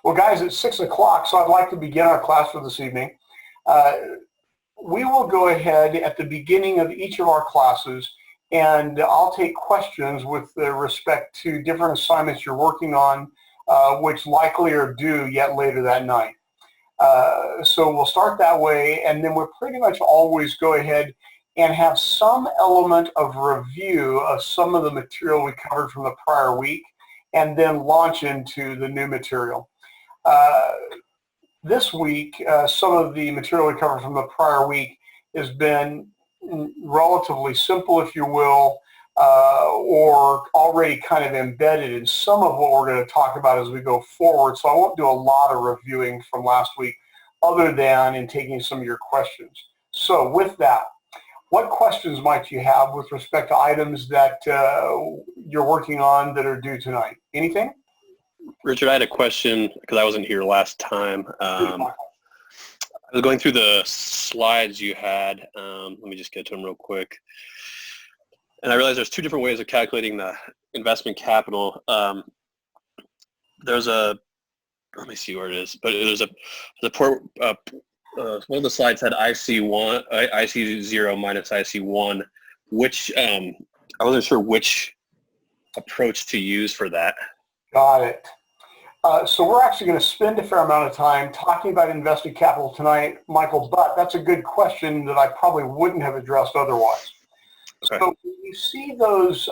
Well, guys, it's 6 o'clock, so I'd like to begin our class for this evening. We will go ahead at the beginning of each of our classes, and I'll take questions with respect to different assignments you're working on, which likely are due yet later that night. So we'll start that way, and then we'll pretty much always go ahead and have some element of review of some of the material we covered from the prior week, and then launch into the new material. This week, some of the material we covered from the prior week has been relatively simple, if you will, or already kind of embedded in some of what we're going to talk about as we go forward. So I won't do a lot of reviewing from last week other than in taking some of your questions. So with that, what questions might you have with respect to items that you're working on that are due tonight? Anything? Richard, I had a question because I wasn't here last time. I was going through the slides you had. Let me just get to them real quick. And I realized there's two different ways of calculating the investment capital. There's a, let me see where it is, but there's one of the slides had IC0 minus IC1, which I wasn't sure which approach to use for that. Got it. So we're actually going to spend a fair amount of time talking about invested capital tonight, Michael, but that's a good question that I probably wouldn't have addressed otherwise. Okay. So you see those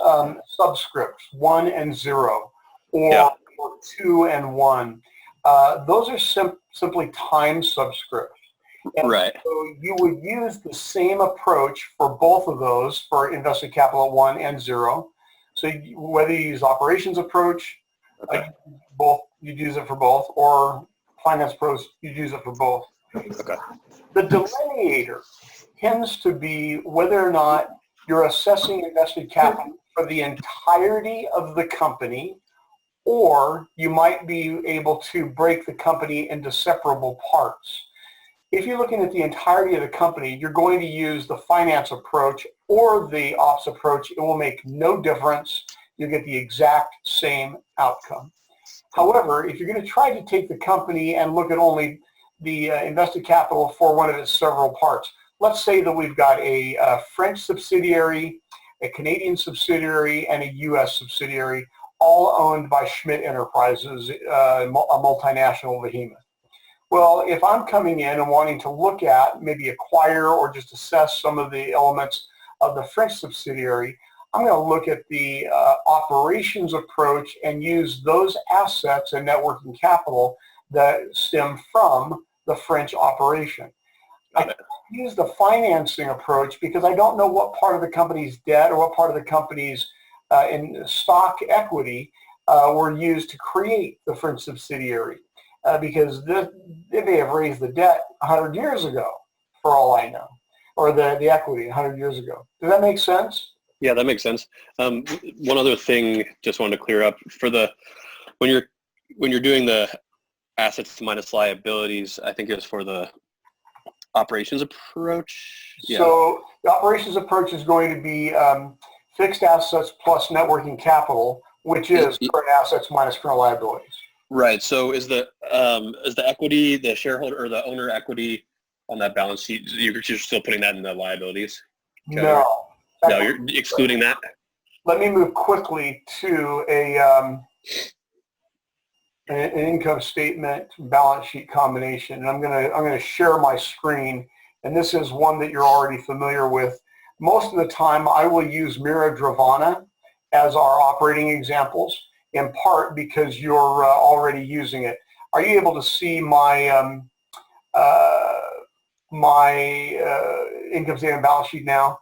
subscripts, 1 and 0, or 2 and 1. Those are simply time subscripts. And right. So you would use the same approach for both of those for invested capital at 1 and 0. So whether you use operations approach, okay. You'd use it for both, or finance pros, you'd use it for both. Okay. The delineator tends to be whether or not you're assessing invested capital for the entirety of the company, or you might be able to break the company into separable parts. If you're looking at the entirety of the company, you're going to use the finance approach or the ops approach. It will make no difference. You'll get the exact same outcome. However, if you're going to try to take the company and look at only the invested capital for one of its several parts, let's say that we've got a French subsidiary, a Canadian subsidiary, and a U.S. subsidiary, all owned by Schmidt Enterprises, a multinational behemoth. Well, if I'm coming in and wanting to look at, maybe acquire or just assess some of the elements of the French subsidiary, I'm going to look at the operations approach and use those assets and net working capital that stem from the French operation. I can't use the financing approach because I don't know what part of the company's debt or what part of the company's in stock equity were used to create the French subsidiary. Because they may have raised the debt 100 years ago, for all I know, or the equity 100 years ago. Does that make sense? Yeah, that makes sense. One other thing, just wanted to clear up for when you're doing the assets minus liabilities. I think it was for the operations approach. Yeah. So the operations approach is going to be fixed assets plus net working capital, which is current assets minus current liabilities. Right. So is the equity, the shareholder or the owner equity on that balance sheet, you're still putting that in the liabilities? No. No, you're excluding that? Let me move quickly to an income statement balance sheet combination. And I'm gonna share my screen, and this is one that you're already familiar with. Most of the time I will use Mira Dravana as our operating examples, in part because you're already using it. Are you able to see my income statement balance sheet now?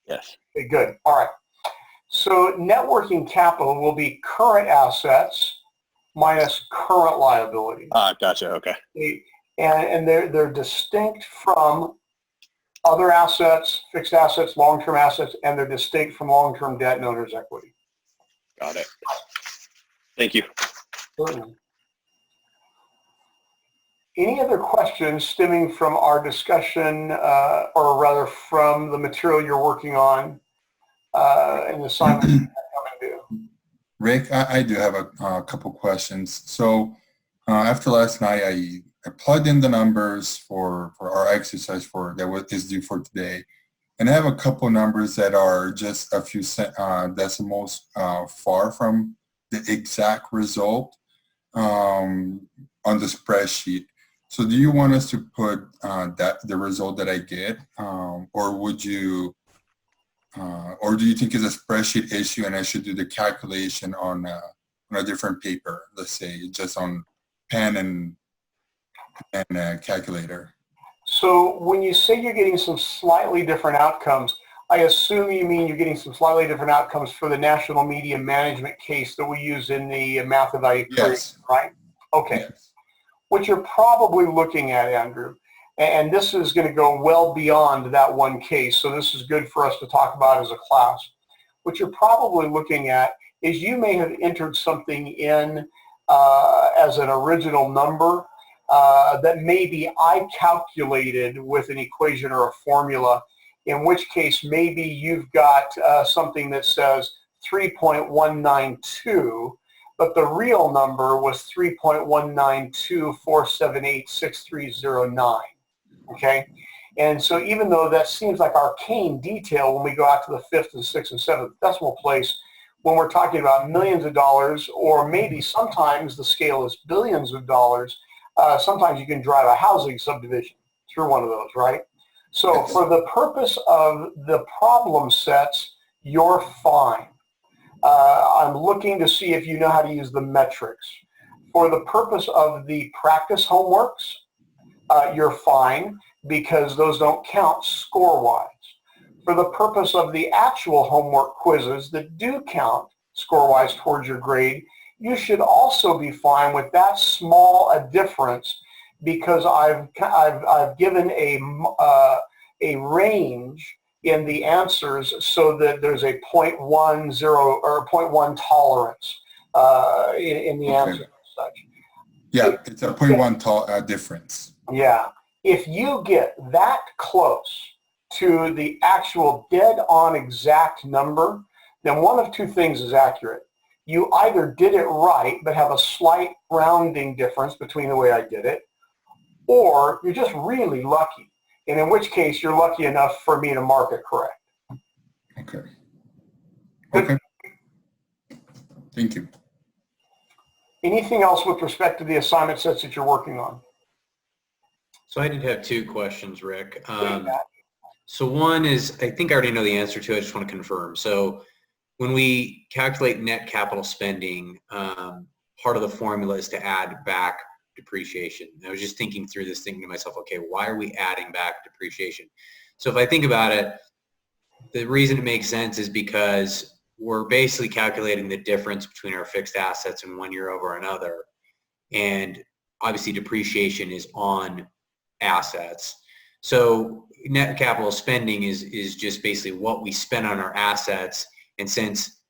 Yes. Okay, good. All right. So net working capital will be current assets minus current liabilities. Gotcha. Okay. And they're distinct from other assets, fixed assets, long-term assets, and they're distinct from long-term debt and owner's equity. Got it. Thank you. Certainly. Any other questions stemming from our discussion, or rather from the material you're working on and the assignments that come and due? Rick, I do have a couple questions. So after last night, I plugged in the numbers for our exercise is due for today. And I have a couple numbers that are just a few decimals far from the exact result on the spreadsheet. So do you want us to put the result that I get, or would you, or do you think it's a spreadsheet issue and I should do the calculation on a different paper, let's say just on pen and calculator? So when you say you're getting some slightly different outcomes, I assume you mean you're getting some slightly different outcomes for the national media management case that we use in the math evaluation, yes. Right? Okay. Yes. What you're probably looking at, Andrew, and this is going to go well beyond that one case, so this is good for us to talk about as a class. What you're probably looking at is you may have entered something in as an original number that maybe I calculated with an equation or a formula, in which case maybe you've got something that says 3.192, but the real number was 3.19247863009. Okay? And so even though that seems like arcane detail when we go out to the 5th and 6th and 7th decimal place, when we're talking about millions of dollars, or maybe sometimes the scale is billions of dollars, sometimes you can drive a housing subdivision through one of those, right? So for the purpose of the problem sets, you're fine. I'm looking to see if you know how to use the metrics. For the purpose of the practice homeworks, you're fine because those don't count score-wise. For the purpose of the actual homework quizzes that do count score-wise towards your grade, you should also be fine with that small a difference, because I've given a range in the answers so that there's a 0.10 or 0.1 tolerance in the answer and such. Yeah, it's a 0.1 difference. Yeah. If you get that close to the actual dead-on exact number, then one of two things is accurate. You either did it right but have a slight rounding difference between the way I did it, or you're just really lucky, and in which case you're lucky enough for me to mark it correct. Okay. Okay. Thank you. Anything else with respect to the assignment sets that you're working on? So I did have two questions, Rick. So one is, I think I already know the answer to it. I just want to confirm. So when we calculate net capital spending, part of the formula is to add back depreciation. And I was just thinking through this, thinking to myself, okay, why are we adding back depreciation? So if I think about it, the reason it makes sense is because we're basically calculating the difference between our fixed assets in one year over another. And obviously depreciation is on assets. So net capital spending is just basically what we spend on our assets. And since,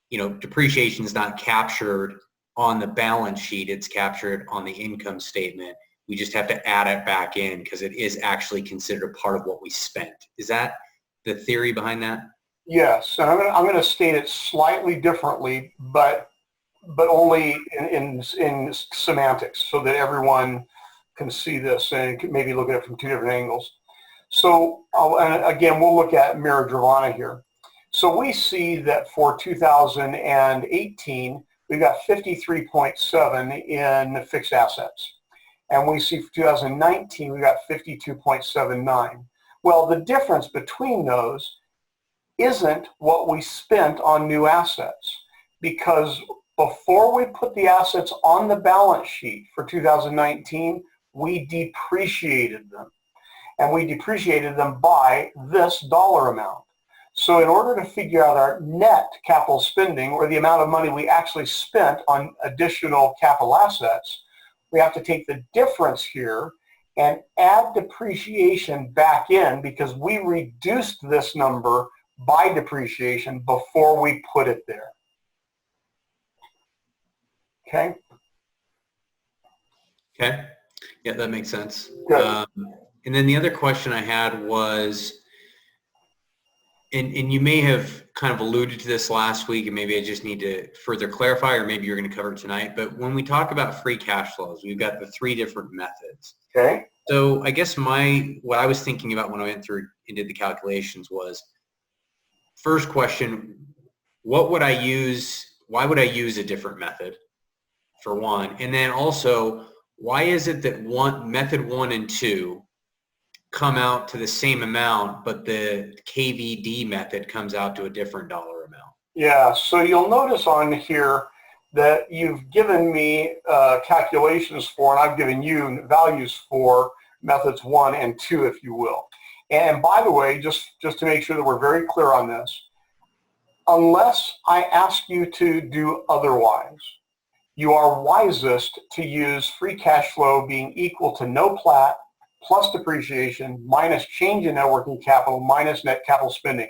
depreciation is not captured on the balance sheet, it's captured on the income statement. We just have to add it back in because it is actually considered a part of what we spent. Is that the theory behind that? Yes, and I'm going to state it slightly differently, but only in semantics, so that everyone can see this and can maybe look at it from two different angles. So, and again, we'll look at Mira Dravana here. So we see that for 2018, we've got 53.7 in fixed assets. And we see for 2019, we got 52.79. Well, the difference between those isn't what we spent on new assets, because before we put the assets on the balance sheet for 2019, we depreciated them. And we depreciated them by this dollar amount. So in order to figure out our net capital spending, or the amount of money we actually spent on additional capital assets, we have to take the difference here and add depreciation back in, because we reduced this number by depreciation before we put it there. Okay? Okay. Yeah, that makes sense. Good. And then the other question I had was, and you may have kind of alluded to this last week, and maybe I just need to further clarify, or maybe you're going to cover it tonight. But when we talk about free cash flows, we've got the 3 different methods. Okay. So I guess what I was thinking about when I went through and did the calculations was, first question, what would I use? Why would I use a different method, for one? And then also, why is it that method 1 and 2 come out to the same amount, but the KVD method comes out to a different dollar amount? Yeah, so you'll notice on here that you've given me calculations for, and I've given you values for methods 1 and 2, if you will. And by the way, just to make sure that we're very clear on this, unless I ask you to do otherwise, you are wisest to use free cash flow being equal to no plat plus depreciation minus change in net working capital minus net capital spending.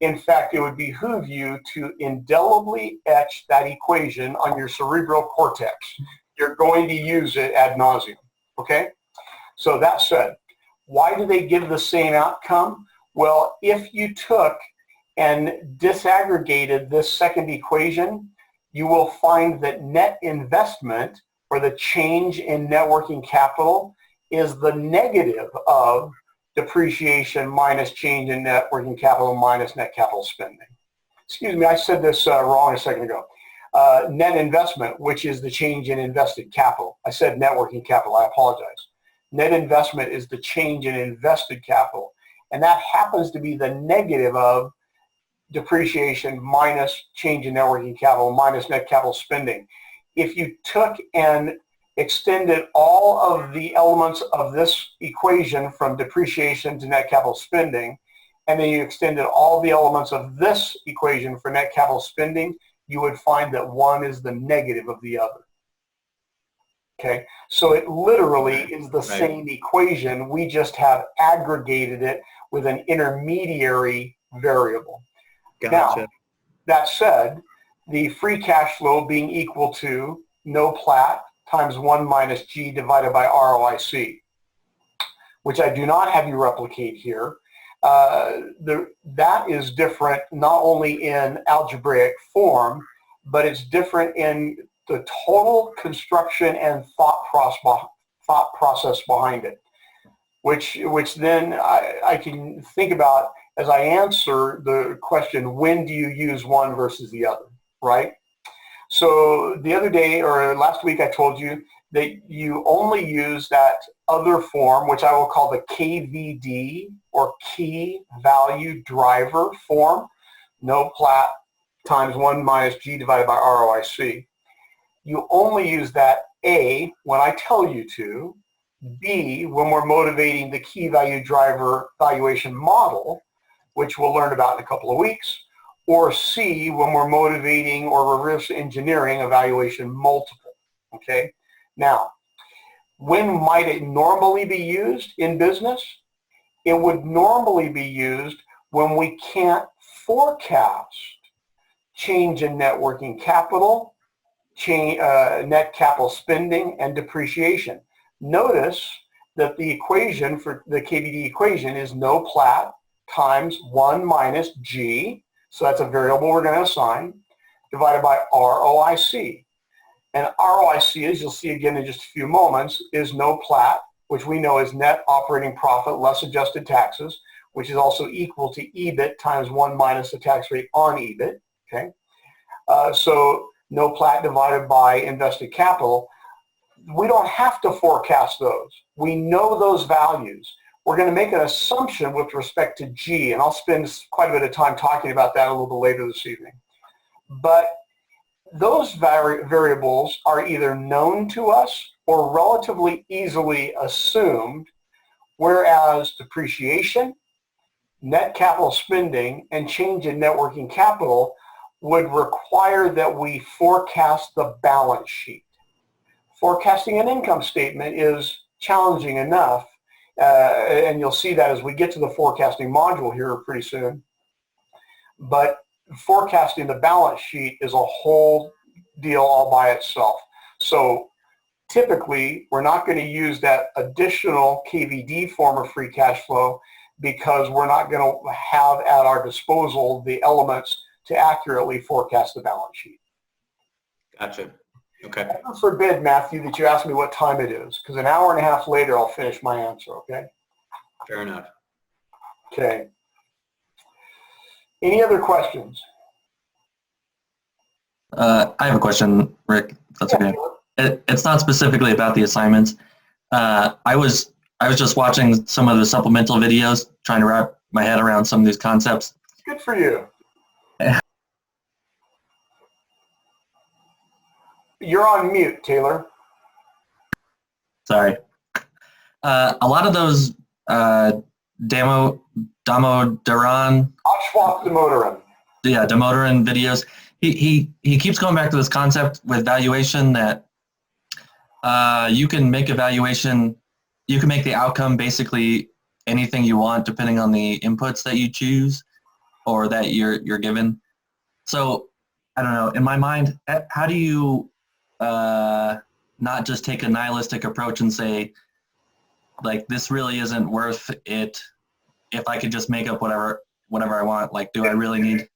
In fact, it would behoove you to indelibly etch that equation on your cerebral cortex. You're going to use it ad nauseum, okay? So that said, why do they give the same outcome? Well, if you took and disaggregated this second equation, you will find that net investment, or the change in net working capital, is the negative of depreciation minus change in net working capital minus net capital spending. Excuse me, I said this wrong a second ago. Net investment, which is the change in invested capital. I said net working capital, I apologize. Net investment is the change in invested capital, and that happens to be the negative of depreciation minus change in net working capital minus net capital spending. If you took and extended all of the elements of this equation from depreciation to net capital spending, and then you extended all the elements of this equation for net capital spending, you would find that one is the negative of the other. Okay, so it literally is the same equation. We just have aggregated it with an intermediary variable. Gotcha. Now, that said, the free cash flow being equal to no plat times 1 minus G divided by ROIC, which I do not have you replicate here. That is different not only in algebraic form, but it's different in the total construction and thought process behind it, which then I can think about as I answer the question, when do you use one versus the other, right? So the other day, or last week, I told you that you only use that other form, which I will call the KVD, or key value driver form, no plat times 1 minus G divided by ROIC. You only use that A, when I tell you to, B, when we're motivating the key value driver valuation model, which we'll learn about in a couple of weeks, or C, when we're motivating or reverse engineering a valuation multiple, okay? Now, when might it normally be used in business? It would normally be used when we can't forecast change in net working capital, net capital spending, and depreciation. Notice that the equation for the KVD equation is no plat times 1 minus G, so that's a variable we're going to assign, divided by ROIC. And ROIC, as you'll see again in just a few moments, is no plat, which we know is net operating profit less adjusted taxes, which is also equal to EBIT times 1 minus the tax rate on EBIT, okay? So no plat divided by invested capital. We don't have to forecast those. We know those values. We're going to make an assumption with respect to G, and I'll spend quite a bit of time talking about that a little bit later this evening. But those variables are either known to us or relatively easily assumed, whereas depreciation, net capital spending, and change in net working capital would require that we forecast the balance sheet. Forecasting an income statement is challenging enough, and you'll see that as we get to the forecasting module here pretty soon. But forecasting the balance sheet is a whole deal all by itself. So typically, we're not going to use that additional KVD form of free cash flow because we're not going to have at our disposal the elements to accurately forecast the balance sheet. Gotcha. Okay. Heaven forbid, Matthew, that you ask me what time it is, because an hour and a half later I'll finish my answer, okay? Fair enough. Okay. Any other questions? I have a question, Rick, if that's okay. It's not specifically about the assignments. I was just watching some of the supplemental videos, trying to wrap my head around some of these concepts. Good for you. You're on mute, Taylor. Sorry. A lot of those Damodaran, Damodaran. Yeah, Damodaran videos. He keeps going back to this concept with valuation that you can make a valuation, you can make the outcome basically anything you want depending on the inputs that you choose or that you're given. So I don't know, in my mind, how do you not just take a nihilistic approach and say, like, this really isn't worth it if I could just make up whatever I want? Like, do I really need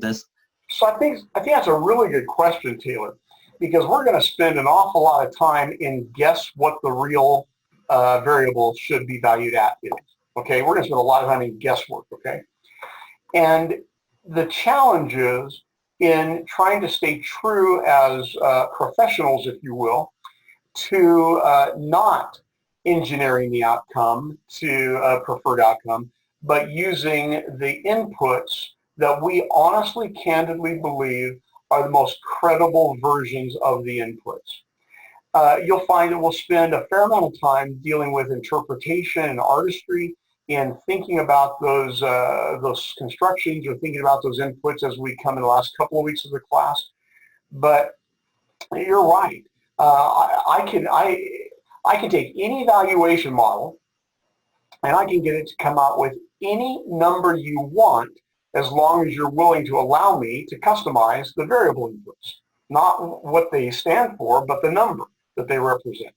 this? So I think that's a really good question, Taylor, because we're going to spend an awful lot of time in guess what the real variable should be valued at is. Okay, we're going to spend a lot of time in guesswork. Okay, and the challenge is in trying to stay true as professionals, if you will, to not engineering the outcome to a preferred outcome, but using the inputs that we honestly, candidly believe are the most credible versions of the inputs. You'll find that we'll spend a fair amount of time dealing with interpretation and artistry and thinking about those constructions or thinking about those inputs as we come in the last couple of weeks of the class. But you're right. I can take any evaluation model and I can get it to come out with any number you want as long as you're willing to allow me to customize the variable inputs, not what they stand for, but the number that they represent.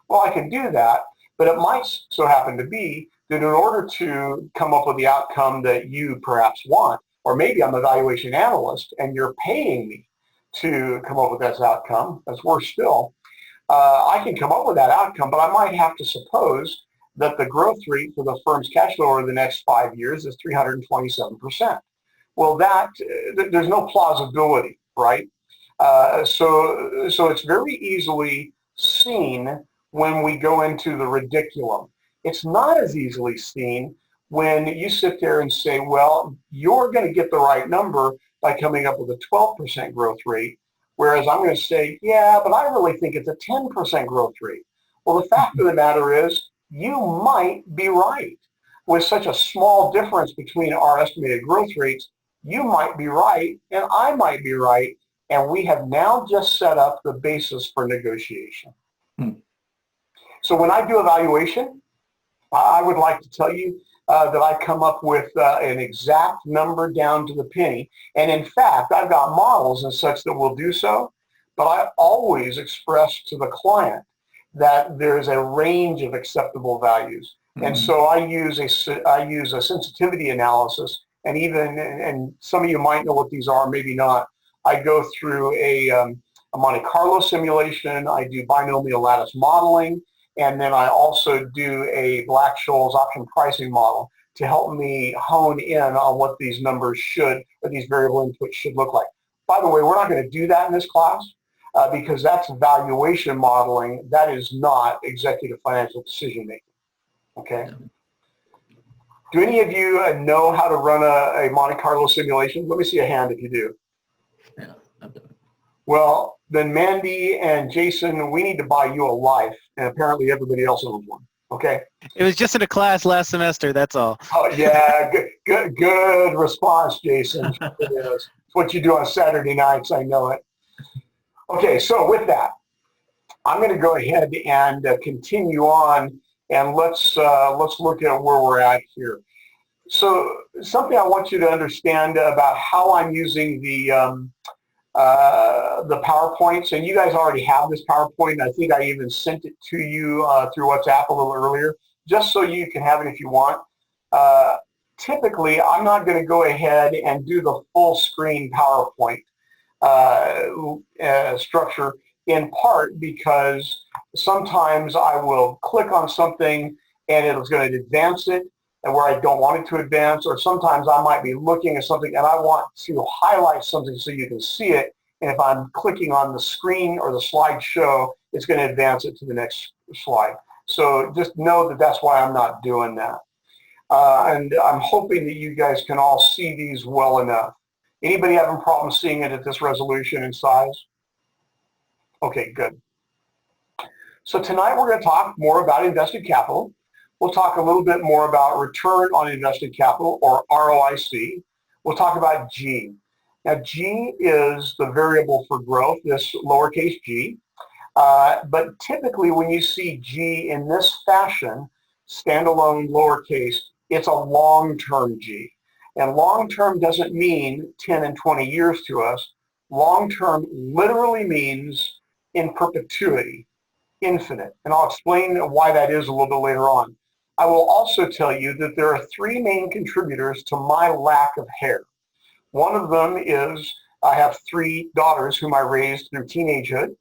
Well, I can do that, but it might so happen to be that in order to come up with the outcome that you perhaps want, or maybe I'm a valuation analyst and you're paying me to come up with this outcome, that's worse still, I can come up with that outcome, but I might have to suppose that the growth rate for the firm's cash flow over the next 5 years is 327%. Well, there's no plausibility, right? So it's very easily seen when we go into the ridiculum. It's not as easily seen when you sit there and say, well, you're going to get the right number by coming up with a 12% growth rate, whereas I'm going to say, yeah, but I really think it's a 10% growth rate. Well, the fact of the matter is, you might be right. With such a small difference between our estimated growth rates, you might be right and I might be right, and we have now just set up the basis for negotiation. So when I do evaluation, I would like to tell you that I come up with an exact number down to the penny. And in fact, I've got models and such that will do so, but I always express to the client that there's a range of acceptable values. And so I use a sensitivity analysis, and some of you might know what these are, maybe not. I go through a Monte Carlo simulation, I do binomial lattice modeling, and then I also do a Black-Scholes option pricing model to help me hone in on what these numbers should, or these variable inputs should look like. By the way, we're not going to do that in this class because that's valuation modeling. That is not executive financial decision making. Okay. Do any of you know how to run a Monte Carlo simulation? Let me see a hand if you do. Yeah, I've done it. Well, then Mandy and Jason, we need to buy you a life, and apparently everybody else owns one. Okay. It was just in a class last semester. That's all. Oh yeah, good response, Jason. It is. It's what you do on Saturday nights. I know it. Okay, so with that, I'm going to go ahead and continue on, and let's look at where we're at here. So something I want you to understand about how I'm using the PowerPoints, and you guys already have this PowerPoint. I think I even sent it to you through WhatsApp a little earlier, just so you can have it if you want. Typically, I'm not going to go ahead and do the full screen PowerPoint structure, in part because sometimes I will click on something and it's going to advance it and where I don't want it to advance, or sometimes I might be looking at something and I want to highlight something so you can see it, and if I'm clicking on the screen or the slideshow, it's going to advance it to the next slide. So just know that that's why I'm not doing that. And I'm hoping that you guys can all see these well enough. Anybody having problems seeing it at this resolution and size? Okay, good. So tonight we're going to talk more about invested capital. We'll talk a little bit more about return on invested capital, or ROIC. We'll talk about G. Now, G is the variable for growth, this lowercase g. But typically when you see G in this fashion, standalone lowercase, it's a long-term G. And long-term doesn't mean 10 and 20 years to us. Long-term literally means in perpetuity, infinite. And I'll explain why that is a little bit later on. I will also tell you that there are three main contributors to my lack of hair. One of them is I have three daughters whom I raised through teenagehood.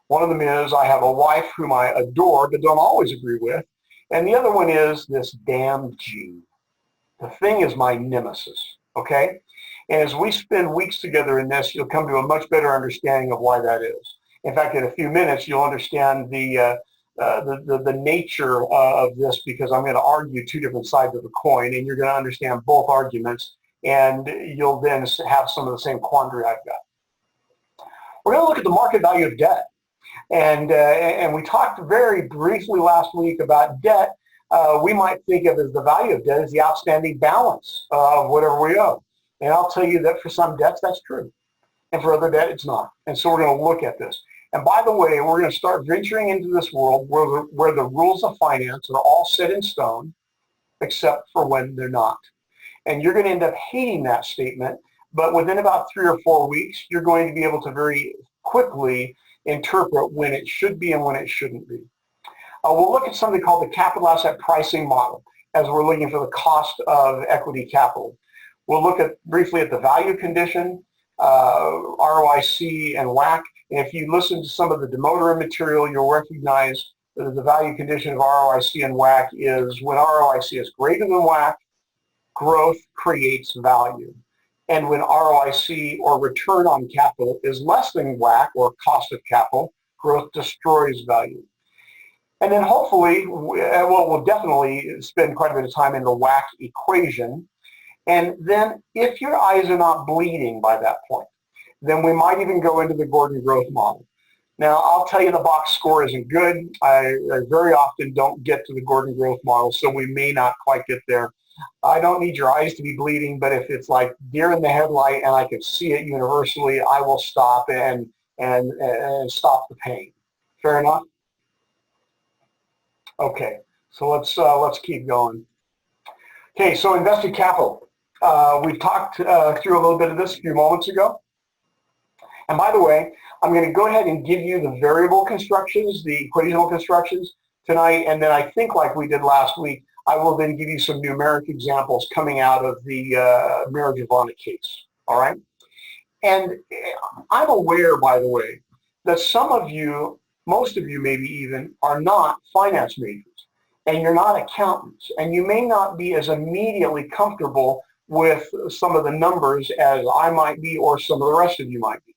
One of them is I have a wife whom I adore but don't always agree with. And the other one is this damn G. The thing is my nemesis, okay? And as we spend weeks together in this, you'll come to a much better understanding of why that is. In fact, in a few minutes, you'll understand the nature of this, because I'm going to argue two different sides of the coin, and you're going to understand both arguments, and you'll then have some of the same quandary I've got. We're going to look at the market value of debt. And we talked very briefly last week about debt. We might think of as the value of debt as the outstanding balance of whatever we owe. And I'll tell you that for some debts, that's true. And for other debt, it's not. And so we're going to look at this. And by the way, we're going to start venturing into this world where the rules of finance are all set in stone, except for when they're not. And you're going to end up hating that statement. But within about 3 or 4 weeks, you're going to be able to very quickly interpret when it should be and when it shouldn't be. We'll look at something called the capital asset pricing model as we're looking for the cost of equity capital. We'll look at briefly at the value condition, ROIC, and WACC. And if you listen to some of the Demoteran material, you'll recognize that the value condition of ROIC and WACC is when ROIC is greater than WACC, growth creates value. And when ROIC, or return on capital, is less than WACC, or cost of capital, growth destroys value. And then hopefully, we'll definitely spend quite a bit of time in the WACC equation. And then if your eyes are not bleeding by that point, then we might even go into the Gordon growth model. Now, I'll tell you the box score isn't good. I very often don't get to the Gordon growth model, so we may not quite get there. I don't need your eyes to be bleeding, but if it's like deer in the headlight and I can see it universally, I will stop and stop the pain. Fair enough? Okay, so let's keep going. Okay, so invested capital. We've talked through a little bit of this a few moments ago. And by the way, I'm going to go ahead and give you the variable constructions, the equational constructions tonight, and then I think like we did last week, I will then give you some numeric examples coming out of the Marijuana case, all right? And I'm aware, by the way, that some of you, most of you maybe even, are not finance majors, and you're not accountants, and you may not be as immediately comfortable with some of the numbers as I might be, or some of the rest of you might be.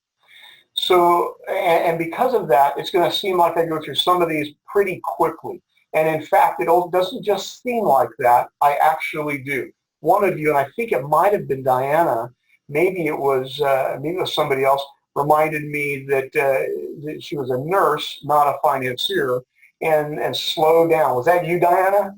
So, and because of that, it's going to seem like I go through some of these pretty quickly. And in fact, it doesn't just seem like that. I actually do. One of you, and I think it might have been Diana, maybe it was somebody else, reminded me that she was a nurse, not a financier, and slow down. Was that you, Diana?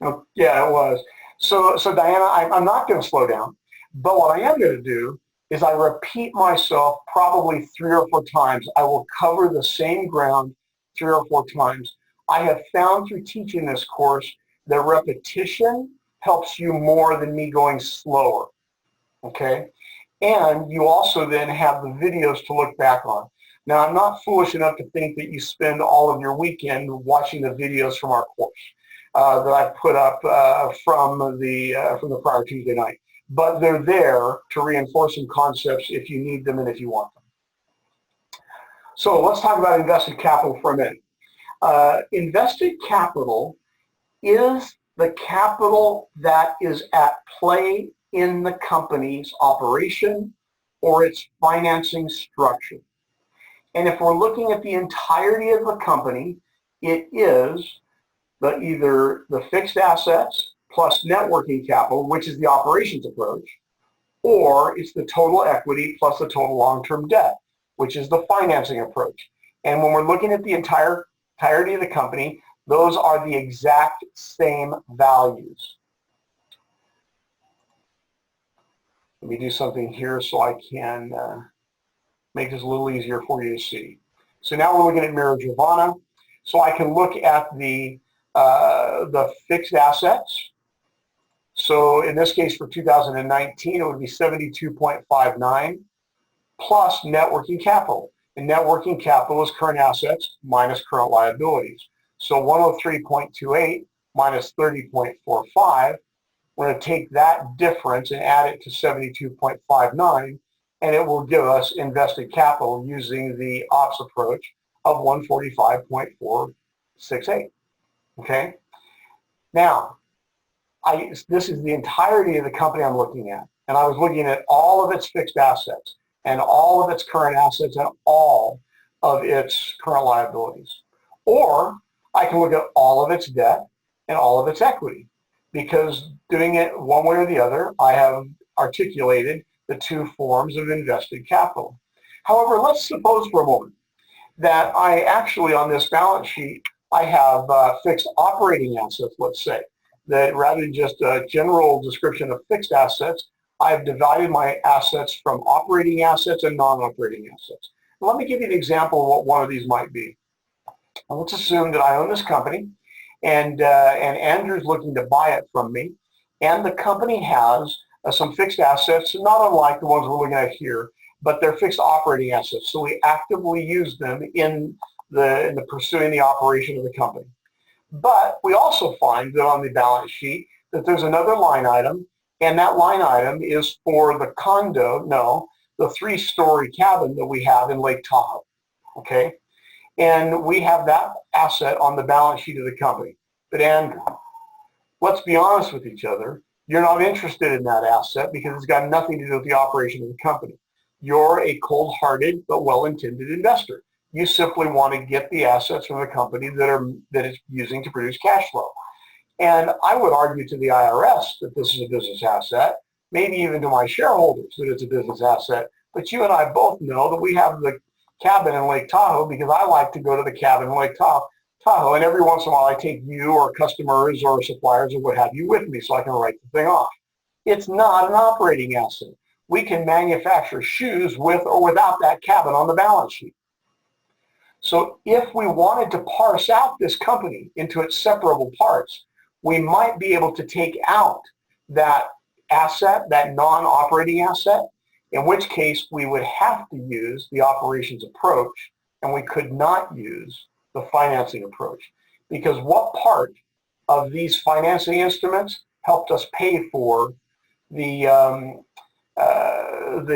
Oh, yeah, it was. So Diana, I'm not going to slow down. But what I am going to do is I repeat myself probably 3 or 4 times. I will cover the same ground 3 or 4 times. I have found through teaching this course that repetition helps you more than me going slower, okay? And you also then have the videos to look back on. Now, I'm not foolish enough to think that you spend all of your weekend watching the videos from our course. that I put up from the prior Tuesday night. But they're there to reinforce some concepts if you need them and if you want them. So let's talk about invested capital for a minute. Invested capital is the capital that is at play in the company's operation or its financing structure. And if we're looking at the entirety of the company, it is either the fixed assets plus net working capital, which is the operations approach, or it's the total equity plus the total long-term debt, which is the financing approach. And when we're looking at the entirety of the company, those are the exact same values. Let me do something here so I can make this a little easier for you to see. So now we're looking at Mira Giovanna. So I can look at the fixed assets. So in this case for 2019, it would be 72.59 plus net working capital. And net working capital is current assets minus current liabilities. So 103.28 minus 30.45, we're going to take that difference and add it to 72.59, and it will give us invested capital using the ops approach of 145.468. Okay? Now, this is the entirety of the company I'm looking at, and I was looking at all of its fixed assets and all of its current assets and all of its current liabilities. Or I can look at all of its debt and all of its equity, because doing it one way or the other, I have articulated the two forms of invested capital. However, let's suppose for a moment that I actually, on this balance sheet, I have fixed operating assets, let's say, that rather than just a general description of fixed assets, I've divided my assets from operating assets and non-operating assets. Let me give you an example of what one of these might be. Now, let's assume that I own this company, and Andrew's looking to buy it from me, and the company has some fixed assets, not unlike the ones we're looking at here, but they're fixed operating assets. So we actively use them in the pursuing the operation of the company. But we also find that on the balance sheet that there's another line item, and that line item is for the the 3-story cabin that we have in Lake Tahoe. Okay? And we have that asset on the balance sheet of the company. But Andrew, let's be honest with each other. You're not interested in that asset because it's got nothing to do with the operation of the company. You're a cold-hearted but well-intended investor. You simply want to get the assets from the company that it's using to produce cash flow. And I would argue to the IRS that this is a business asset, maybe even to my shareholders that it's a business asset. But you and I both know that we have the cabin in Lake Tahoe because I like to go to the cabin in Lake Tahoe, and every once in a while I take you or customers or suppliers or what have you with me so I can write the thing off. It's not an operating asset. We can manufacture shoes with or without that cabin on the balance sheet. So if we wanted to parse out this company into its separable parts, we might be able to take out that asset, that non-operating asset, in which case we would have to use the operations approach, and we could not use the financing approach. Because what part of these financing instruments helped us pay for the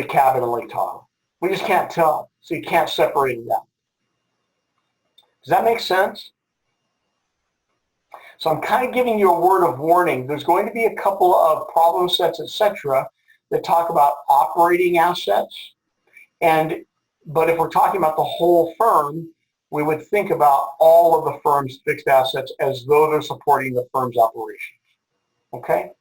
cabin in Lake Tahoe? We just can't tell, so you can't separate it out. Does that make sense? So I'm kind of giving you a word of warning. There's going to be a couple of problem sets, etc., that talk about operating assets. But if we're talking about the whole firm, we would think about all of the firm's fixed assets as though they're supporting the firm's operations. Okay?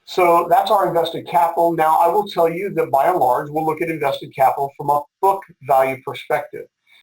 So that's our invested capital. Now, I will tell you that by and large, we'll look at invested capital from a book value perspective.